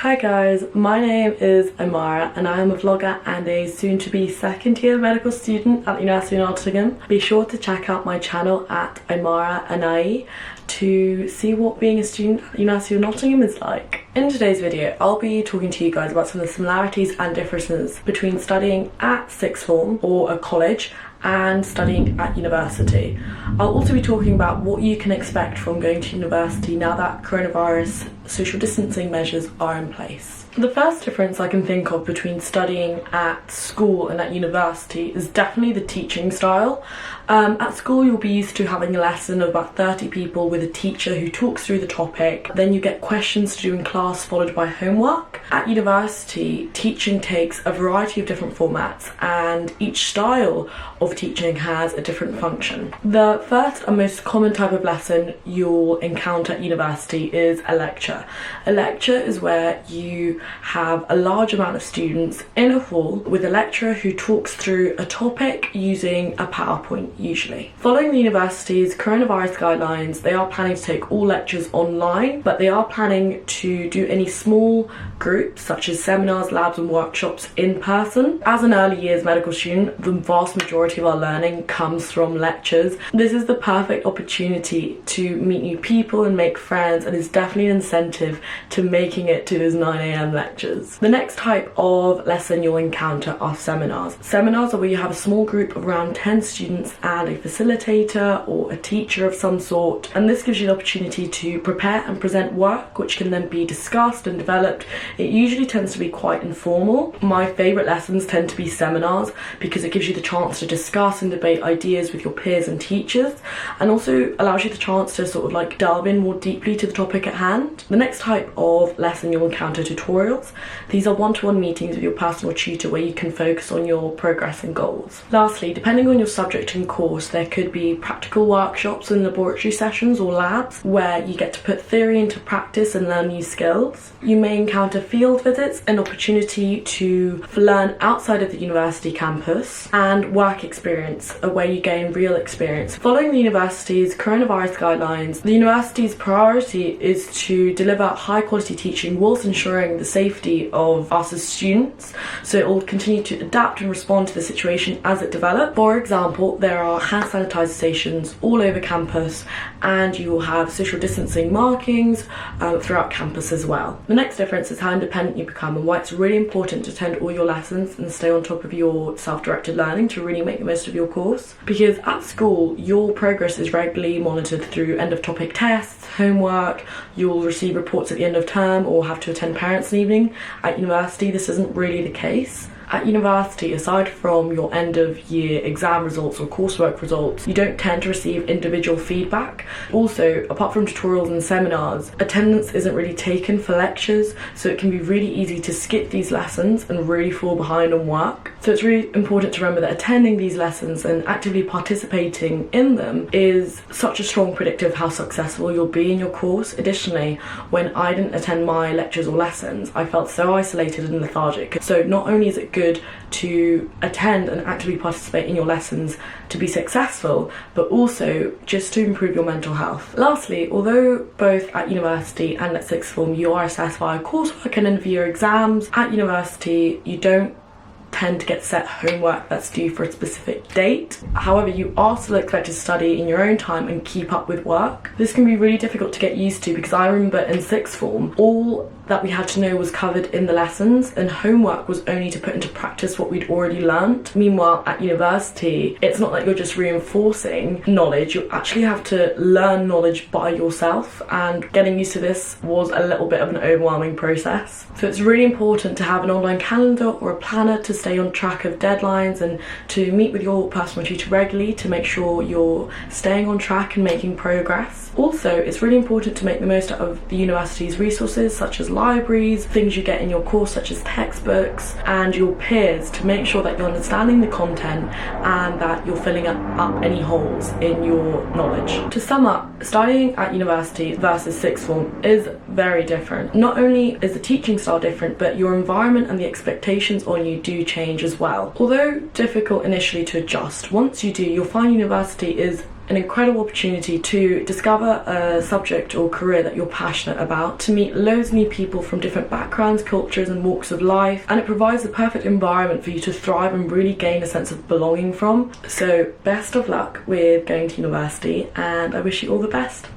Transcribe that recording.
Hi guys, my name is Aymara and I am a vlogger and a soon-to-be second-year medical student at the University of Nottingham. Be sure to check out my channel at Aymara Anai to see what being a student at the University of Nottingham is like. In today's video, I'll be talking to you guys about some of the similarities and differences between studying at sixth form or a college and studying at university. I'll also be talking about what you can expect from going to university now that coronavirus social distancing measures are in place. The first difference I can think of between studying at school and at university is definitely the teaching style. At school you'll be used to having a lesson of about 30 people with a teacher who talks through the topic. Then you get questions to do in class followed by homework. At university, teaching takes a variety of different formats and each style of teaching has a different function. The first and most common type of lesson you'll encounter at university is a lecture. A lecture is where you have a large amount of students in a hall with a lecturer who talks through a topic using a PowerPoint usually. Following the university's coronavirus guidelines, they are planning to take all lectures online, but they are planning to do any small groups such as seminars, labs and workshops in person. As an early years medical student, the vast majority of our learning comes from lectures. This is the perfect opportunity to meet new people and make friends, and is definitely an incentive to making it to those 9 AM lectures. The next type of lesson you'll encounter are seminars. Seminars are where you have a small group of around 10 students and a facilitator or a teacher of some sort, and this gives you the opportunity to prepare and present work which can then be discussed and developed. It usually tends to be quite informal. My favourite lessons tend to be seminars because it gives you the chance to discuss and debate ideas with your peers and teachers, and also allows you the chance to sort of like delve in more deeply to the topic at hand. The next type of lesson you'll encounter tutorials. These are one-to-one meetings with your personal tutor where you can focus on your progress and goals. Lastly, depending on your subject and course, there could be practical workshops and laboratory sessions or labs where you get to put theory into practice and learn new skills. You may encounter field visits, an opportunity to learn outside of the university campus, and work experience, where you gain real experience. Following the university's coronavirus guidelines, the university's priority is to deliver high quality teaching whilst ensuring the safety of us as students, so it will continue to adapt and respond to the situation as it develops. For example, there are hand sanitizer stations all over campus, and you will have social distancing markings throughout campus as well. The next difference is how independent you become and why it's really important to attend all your lessons and stay on top of your self-directed learning to really make the most of your course. Because at school, your progress is regularly monitored through end of topic tests, homework, you'll receive reports at the end of term or have to attend parents' evening. At university, this isn't really the case. At university, aside from your end of year exam results or coursework results, you don't tend to receive individual feedback. Also, apart from tutorials and seminars, attendance isn't really taken for lectures, so it can be really easy to skip these lessons and really fall behind on work. So it's really important to remember that attending these lessons and actively participating in them is such a strong predictor of how successful you'll be in your course. Additionally, when I didn't attend my lectures or lessons, I felt so isolated and lethargic. So not only is it good to attend and actively participate in your lessons to be successful, but also just to improve your mental health. Lastly, although both at university and at sixth form you are assessed via coursework and then via exams, at university you don't tend to get set homework that's due for a specific date. However, you are still expected to study in your own time and keep up with work. This can be really difficult to get used to because I remember in sixth form, all that we had to know was covered in the lessons and homework was only to put into practice what we'd already learned. Meanwhile, at university, it's not like you're just reinforcing knowledge, you actually have to learn knowledge by yourself, and getting used to this was a little bit of an overwhelming process. So it's really important to have an online calendar or a planner to stay on track of deadlines and to meet with your personal tutor regularly to make sure you're staying on track and making progress. Also, it's really important to make the most out of the university's resources such as libraries, things you get in your course such as textbooks, and your peers to make sure that you're understanding the content and that you're filling up any holes in your knowledge. To sum up, studying at university versus sixth form is very different. Not only is the teaching style different, but your environment and the expectations on you do change as well. Although difficult initially to adjust, once you do, you'll find university is an incredible opportunity to discover a subject or career that you're passionate about, to meet loads of new people from different backgrounds, cultures and walks of life, and it provides the perfect environment for you to thrive and really gain a sense of belonging from. So best of luck with going to university, and I wish you all the best.